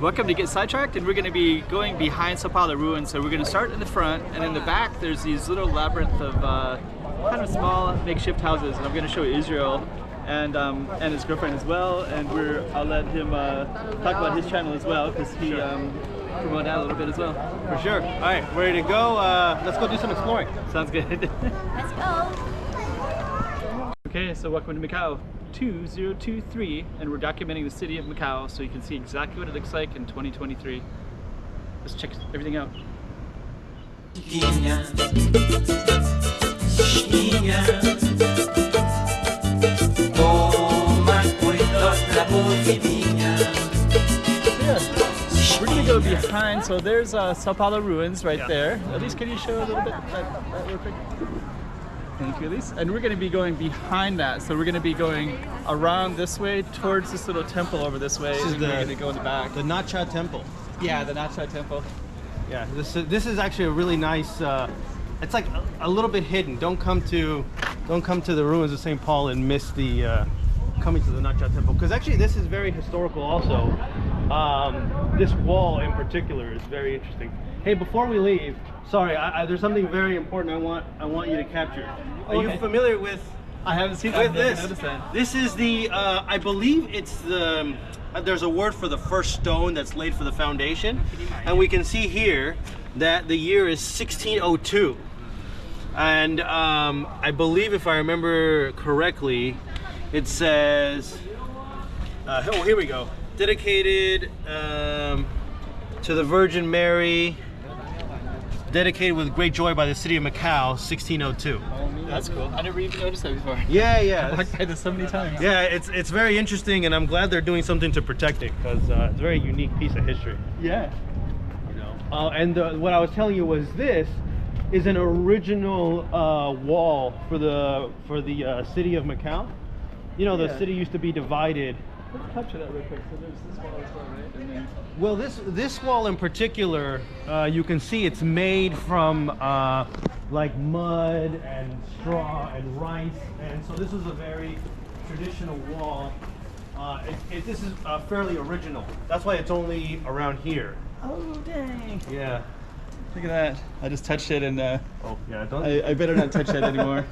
welcome to Get Sidetracked, and we're going to be going behind Sao Paulo ruins. So we're going to start in the front, and in the back there's these little labyrinth of kind of small makeshift houses, and I'm going to show Israel and his girlfriend as well, and I'll let him talk about his channel as well, because he promote that a little bit as well. For sure. All right, ready to go. Let's go do some exploring. Sounds good. Let's go. Okay, so welcome to Macau 2023, and we're documenting the city of Macau so you can see exactly what it looks like in 2023. Let's check everything out. We're gonna go behind, so there's Sao Paulo ruins right there. At least can you show a little bit that real quick? Thank you, Elise. And we're going to be going behind that, so we're going to be going around this way towards this little temple over this way. We're going to go in the back. The Nacha Temple. Yeah, the Nacha Temple. Yeah, this is actually a really nice. It's like a little bit hidden. Don't come to the ruins of St. Paul and miss the coming to the Nacha Temple, because actually this is very historical also. This wall in particular is very interesting. Hey, before we leave, sorry, there's something very important I want you to capture. Are you familiar with? I haven't seen this. That. This is the I believe it's the there's a word for the first stone that's laid for the foundation, and we can see here that the year is 1602, and I believe, if I remember correctly, it says oh, here we go, dedicated to the Virgin Mary, dedicated with great joy by the city of Macau, 1602. That's cool. I never even noticed that before. Yeah. I've walked by this so many times. Yeah, it's very interesting, and I'm glad they're doing something to protect it, because it's a very unique piece of history. Yeah. You know. And what I was telling you was this is an original wall for the city of Macau. You know, the city used to be divided. Let's capture that real quick. So there's this wall as well, right? And then... Well, this wall in particular, you can see it's made from like mud and straw and rice, and so this is a very traditional wall. This is fairly original. That's why it's only around here. Oh dang! Yeah. Look at that. I just touched it, and oh yeah, don't. I better not touch that anymore.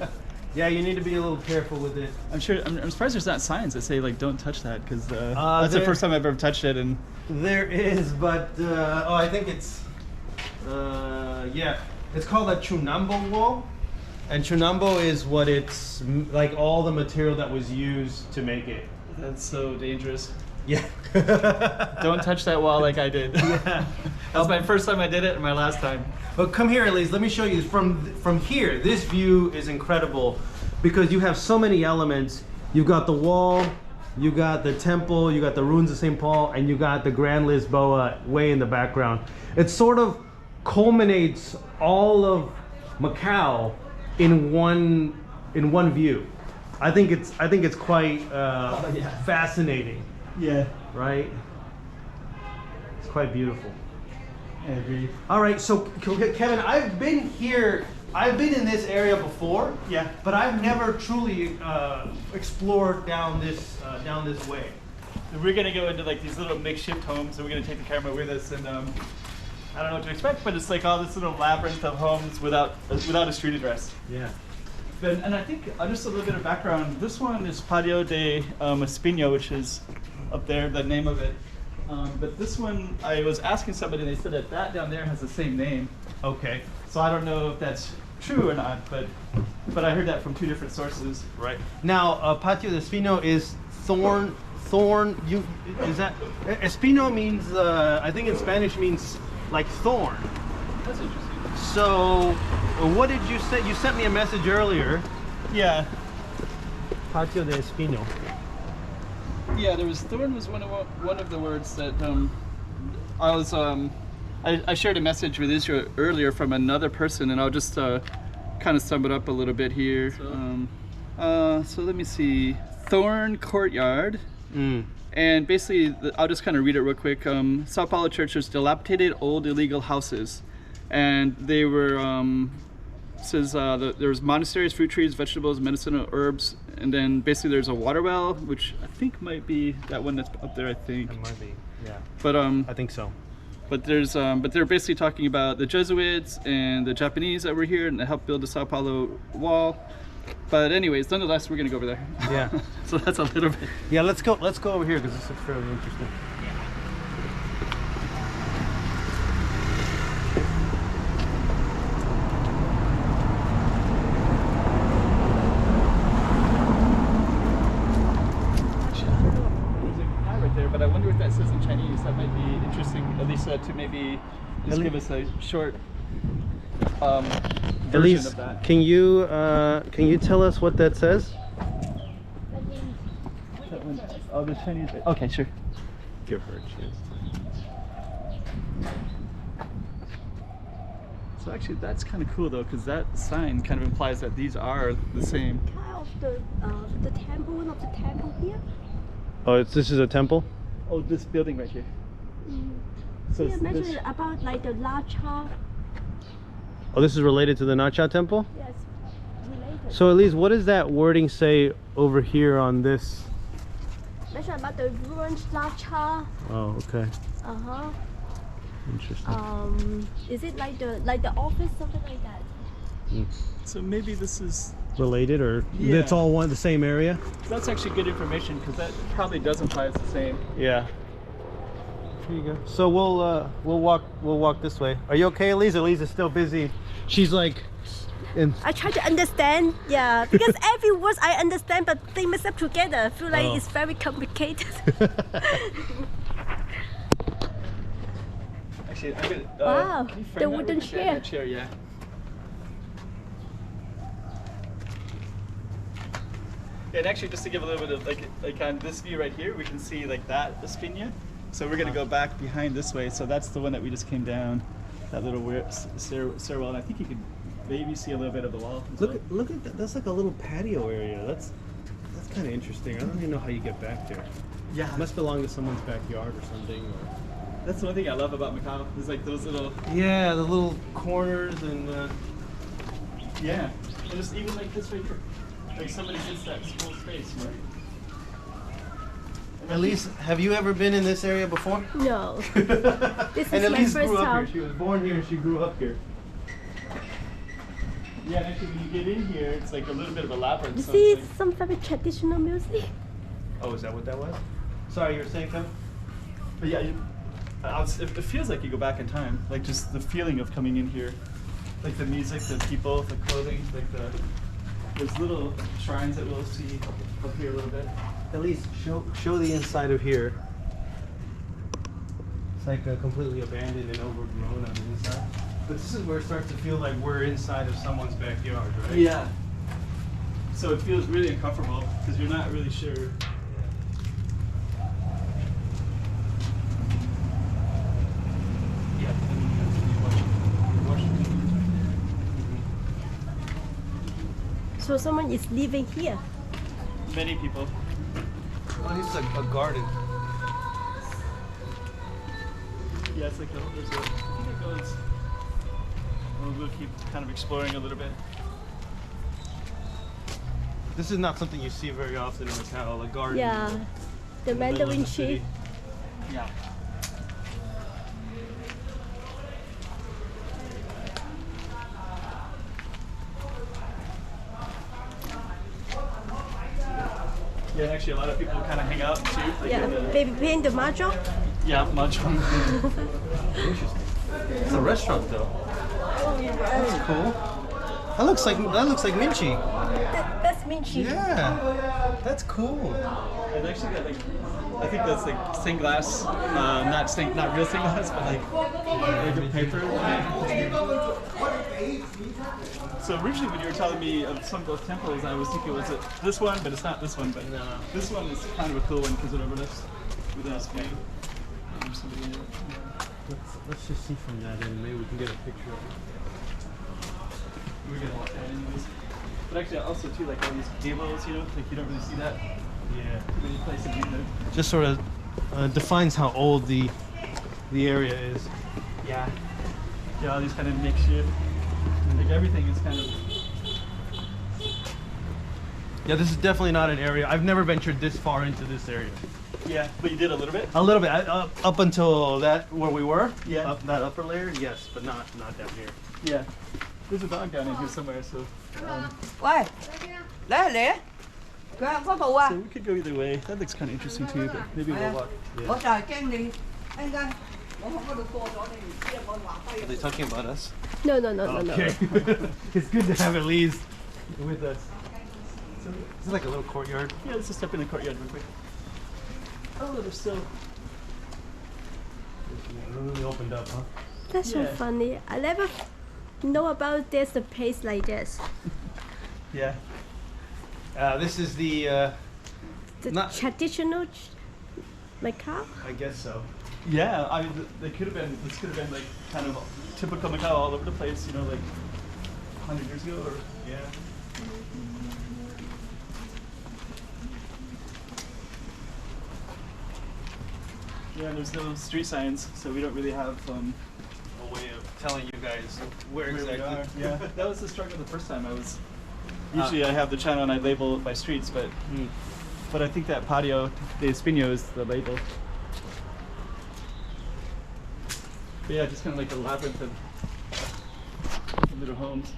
Yeah, you need to be a little careful with it. I'm surprised there's not signs that say like don't touch that, because that's the first time I've ever touched it. And there is, but oh, I think it's yeah, it's called a Chunambo wall, and Chunambo is what it's like, all the material that was used to make it. That's so dangerous. Yeah. Don't touch that wall like I did. Yeah. That was my first time I did it, and my last time. But come here, Elise, let me show you. From here, this view is incredible, because you have so many elements. You've got the wall, you got the temple, you got the ruins of St. Paul, and you got the Grand Lisboa way in the background. It sort of culminates all of Macau in one view. I think it's quite fascinating. Yeah. Right? It's quite beautiful. I agree. All right, so Kevin, I've been here. I've been in this area before. Yeah. But I've never truly explored down this way. We're gonna go into like these little makeshift homes, and we're gonna take the camera with us, and I don't know what to expect, but it's like all this little labyrinth of homes without a street address. Yeah. And I think just a little bit of background. This one is Patio de Espinho, which is up there, the name of it. But this one, I was asking somebody, and they said that down there has the same name. Okay. So I don't know if that's true or not, but I heard that from two different sources. Right. Now, Patio de Espinho is thorn. Is that Espino means? I think in Spanish means like thorn. That's interesting. So, what did you say? You sent me a message earlier. Yeah. Patio de Espino. Yeah, thorn was one of the words that I shared a message with Israel earlier from another person, and I'll just kind of sum it up a little bit here. So let me see. Thorn Courtyard. And basically, I'll just kind of read it real quick. Sao Paulo Church is dilapidated old illegal houses, and they were says there's monasteries, fruit trees, vegetables, medicinal herbs, and then basically there's a water well, which I think might be that one that's up there, I think. It might be. Yeah. But I think so. But there's but they're basically talking about the Jesuits and the Japanese that were here and they helped build the Sao Paulo wall. But anyways, nonetheless, we're gonna go over there. Yeah. So that's a little bit. Yeah, let's go over here because this looks fairly interesting. But I wonder what that says in Chinese. That might be interesting, at least to maybe just give us a short version of that. Can you tell us what that says? That one, oh, the Chinese. Okay, sure. Give her a chance. So actually, that's kind of cool though, because that sign kind of implies that these are the same. Kind of the temple, one of the temple here. Oh, this is a temple? Oh, this building right here. So You mentioned about like the Lacha. Oh, this is related to the Nacha temple? Yes, related. So Elise, what does that wording say over here on this? Mention about the ruined Lacha. Oh, okay. Interesting. Is it like the office, something like that? So maybe this is Related, or Yeah. it's all one the same area? that's actually good information because that probably does imply it's the same. Yeah. Here you go. So we'll walk this way. Are you okay, Elise? Elise is still busy. She's like I try to understand, yeah, because every word I understand, but they mix up together. I feel like it's very complicated. Actually, I'm gonna. Wow, can you frame the that wooden with chair. that chair, yeah. And actually, just to give a little bit of like on this view right here, we can see like that Espinho. So we're gonna go back behind this way. So that's the one that we just came down, that little stairwell. And I think you could maybe see a little bit of the wall. look at that. That's like a little patio area. That's kind of interesting. I don't even know how you get back there. Yeah, It must belong to someone's backyard or something. Or... that's the one thing I love about Macau. Is like those little Yeah, the little corners and. yeah, and just even like this right here, like somebody gets that small space, right? Elise, have you ever been in this area before? No, this And is my Elise first grew up time. here. She was born here and she grew up here. Yeah, and actually when you get in here, it's like a little bit of a labyrinth. You so see it's like, some very traditional music. Oh, is that what that was? Sorry, you were saying, Kevin? but yeah, it feels like you go back in time. Like just the feeling of coming in here, like the music, the people, the clothing, like there's little shrines that we'll see up here a little bit. Elise, show the inside of here. It's like completely abandoned and overgrown on the inside. But this is where it starts to feel like we're inside of someone's backyard, right? Yeah. So it feels really uncomfortable because you're not really sure. Yeah. So someone is living here. Many people. Oh, this is a garden. Yeah, it's like there's a. I think it goes. We'll keep kind of exploring a little bit. This is not something you see very often in Macau, a garden. Yeah, the in middle of Mandarin the city. tree. Yeah. Yeah, and actually a lot of people kind of hang out too. Like Yeah, in the, maybe playing the mahjong. yeah, mahjong. Interesting. It's a restaurant though. That's cool. That looks like Minchi. That's Minchi. Yeah, that's cool. And actually got like, I think that's like stained glass, not real stained glass, but like the paper. So originally when you were telling me of some of those temples, I was thinking was it this one, but it's not this one. But this one is kind of a cool one because it overlooks with an Espinho. There's somebody in it. Let's just see from that end. Maybe we can get a picture of it. We're gonna walk down anyways. But actually also too, like all these cables, you know, like you don't really see that Yeah. too many places either. Just sort of defines how old the area is. Yeah. Yeah, all these kind of makeshift. Like everything is kind of. Yeah, this is definitely not an area. I've never ventured this far into this area. Yeah, but you did a little bit? A little bit. Up until that, where we were? Yeah. Up that upper layer? Yes, but not down here. Yeah. There's a dog down in here somewhere, so...喂，嚟啊嚟啊！佢喺嗰度啊 So！we could go either way. That looks kind of interesting too, but maybe we'll walk. 我就係驚你一陣間我喺嗰度過咗，你唔知有冇話低 Are they talking about us? No, no, no, no, no. Okay. It's good to have Elise with us. So, is it like a little courtyard? Yeah, let's just step in the courtyard real quick. Oh, there's still... It really opened up, huh? That's so Yeah. funny. I never know about there's a place like this. Yeah. This is the, The Not- traditional Macau. I guess so. Yeah, I mean, this could have been like kind of typical Macau all over the place, you know, like 100 years ago or... Yeah. Yeah, and there's no street signs, so we don't really have A way of telling you guys where where we exactly. are. Yeah, that was the struggle the first time I was... Usually I have the channel and I label it by streets, but I think that patio de Espinho is the label. But yeah, just kind of like a labyrinth of little homes.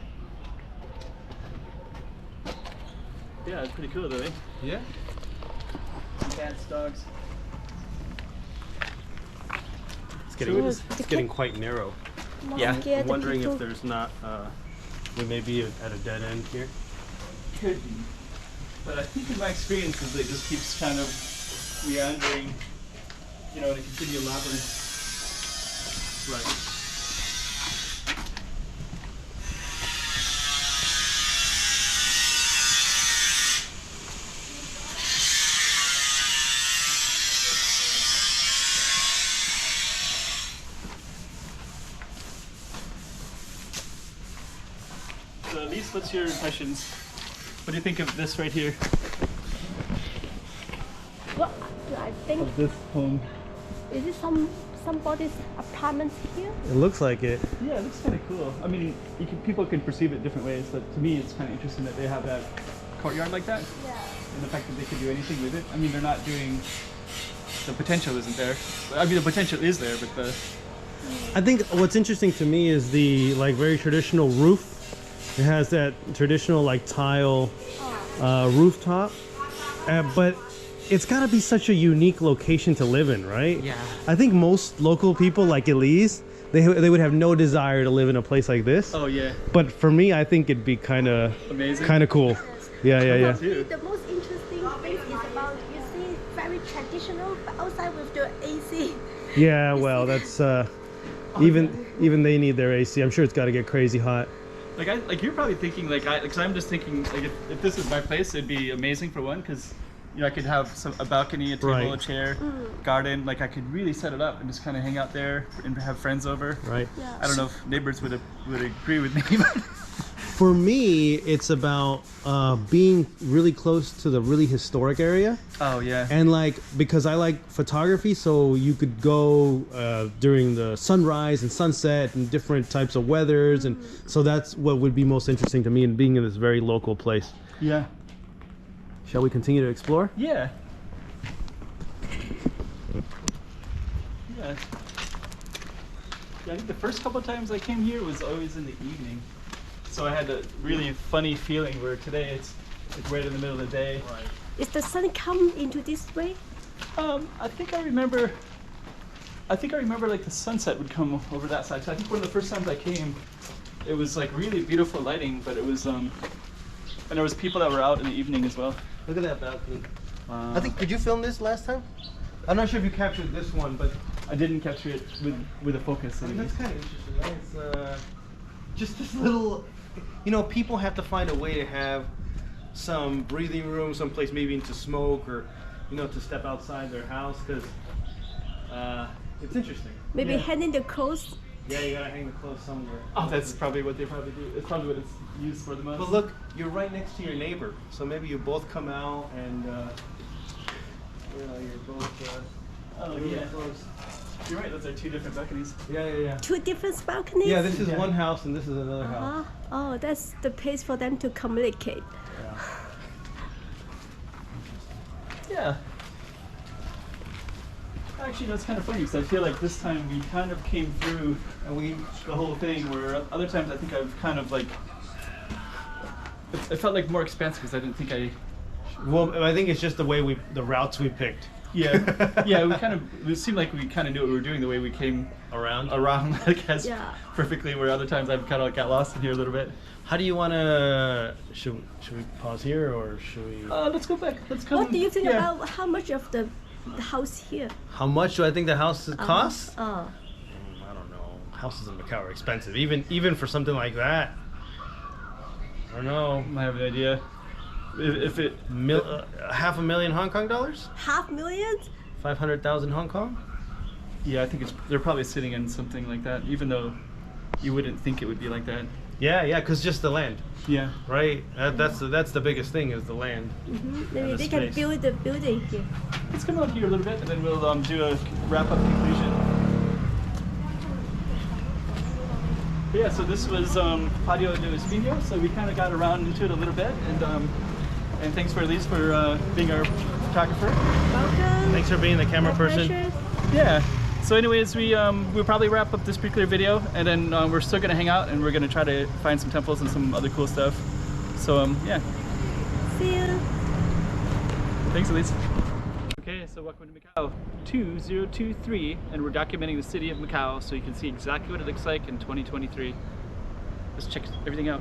Yeah, it's pretty cool though, eh? Yeah. Cats, dogs. It's getting quite narrow. Yeah. I'm wondering if there's not, we may be at a dead end here. Could be. But I think in my experiences it just keeps kind of meandering, you know, in a continual labyrinth. Right. So at least what's your impressions? What do you think of this right here? What do I think? Of this home? Is it somebody's apartments here? It looks like it. Yeah, it looks kind of cool. I mean, people can perceive it different ways, but to me it's kind of interesting that they have that courtyard like that. Yeah. And the fact that they could do anything with it. I mean, they're not doing... The potential isn't there. I mean, the potential is there, but the... I think what's interesting to me is the like very traditional roof. It has that traditional like tile rooftop, but it's got to be such a unique location to live in, right? Yeah. I think most local people like Elise, they would have no desire to live in a place like this. Oh, yeah. But for me, I think it'd be kind of Amazing. cool. Yeah. Too. The most interesting thing is about, you see, very traditional, but outside with the AC. Yeah, well, that's even they need their AC. I'm sure it's got to get crazy hot. Like you're probably thinking because I'm just thinking like if this is my place, it'd be amazing for one because you know I could have a balcony, a table, Right. a chair, garden. Like I could really set it up and just kind of hang out there and have friends over. Right. Yeah. I don't know if neighbors would agree with me. But For me, it's about being really close to the really historic area. oh yeah. And like, because I like photography, so you could go during the sunrise and sunset and different types of weathers. And so that's what would be most interesting to me in being in this very local place. Yeah. Shall we continue to explore? Yeah. Yeah. Yeah, I think the first couple of times I came here was always in the evening. So I had a really funny feeling where today it's right in the middle of the day. Right. Is the sun come into this way? I think I remember like the sunset would come over that side. So I think one of the first times I came, it was like really beautiful lighting, but it was and there was people that were out in the evening as well. Look at that balcony. I think, did you film this last time? I'm not sure if you captured this one, but I didn't capture it with a focus. I mean, that's kind of interesting, right? It's just this little, you know, people have to find a way to have some breathing room, someplace maybe to smoke or, you know, to step outside their house because it's interesting. Maybe Yeah. hanging the clothes. Yeah, you gotta hang the clothes somewhere. Oh, that's probably what they probably do. It's probably what it's used for the most. But look, you're right next to your neighbor, so maybe you both come out and, you know, you're both Oh really yeah. close. You're right. Those are two different balconies. Yeah. Two different balconies? Yeah, this is Yeah. one house and this is another house. Oh, that's the place for them to communicate. Yeah. Yeah. actually, that's kind of funny because I feel like this time we kind of came through and the whole thing, where other times I think I've kind of like, it felt like more expansive because I didn't think I. Well, I think it's just the way the routes we picked. Yeah, yeah, it seemed like we kind of knew what we were doing the way we came around, I guess, perfectly, where other times I've kind of got lost in here a little bit. How do you want to, should we pause here or should we? Let's go back, let's come. What do you think about how much of the house here? How much do I think the house costs? I don't know. Houses in Macau are expensive, even for something like that. I don't know. I have an idea. If it $500,000 Hong Kong dollars? $500,000? 500,000 Hong Kong? Yeah, I think they're probably sitting in something like that, even though you wouldn't think it would be like that. Yeah, because just the land. Yeah. Right. That's the biggest thing is the land. Maybe they can build the building here. Let's come out here a little bit, and then we'll do a wrap-up conclusion. But yeah, so this was Patio de Espinho, so we kind of got around into it a little bit, and thanks for Elise for being our photographer. Welcome. Thanks for being the camera person. Yeah. So anyways, we'll probably wrap up this particular video, and then we're still gonna hang out, and we're gonna try to find some temples and some other cool stuff. So yeah. See you. Thanks, Elise. Okay, so welcome to Macau 2023, and we're documenting the city of Macau so you can see exactly what it looks like in 2023. Let's check everything out.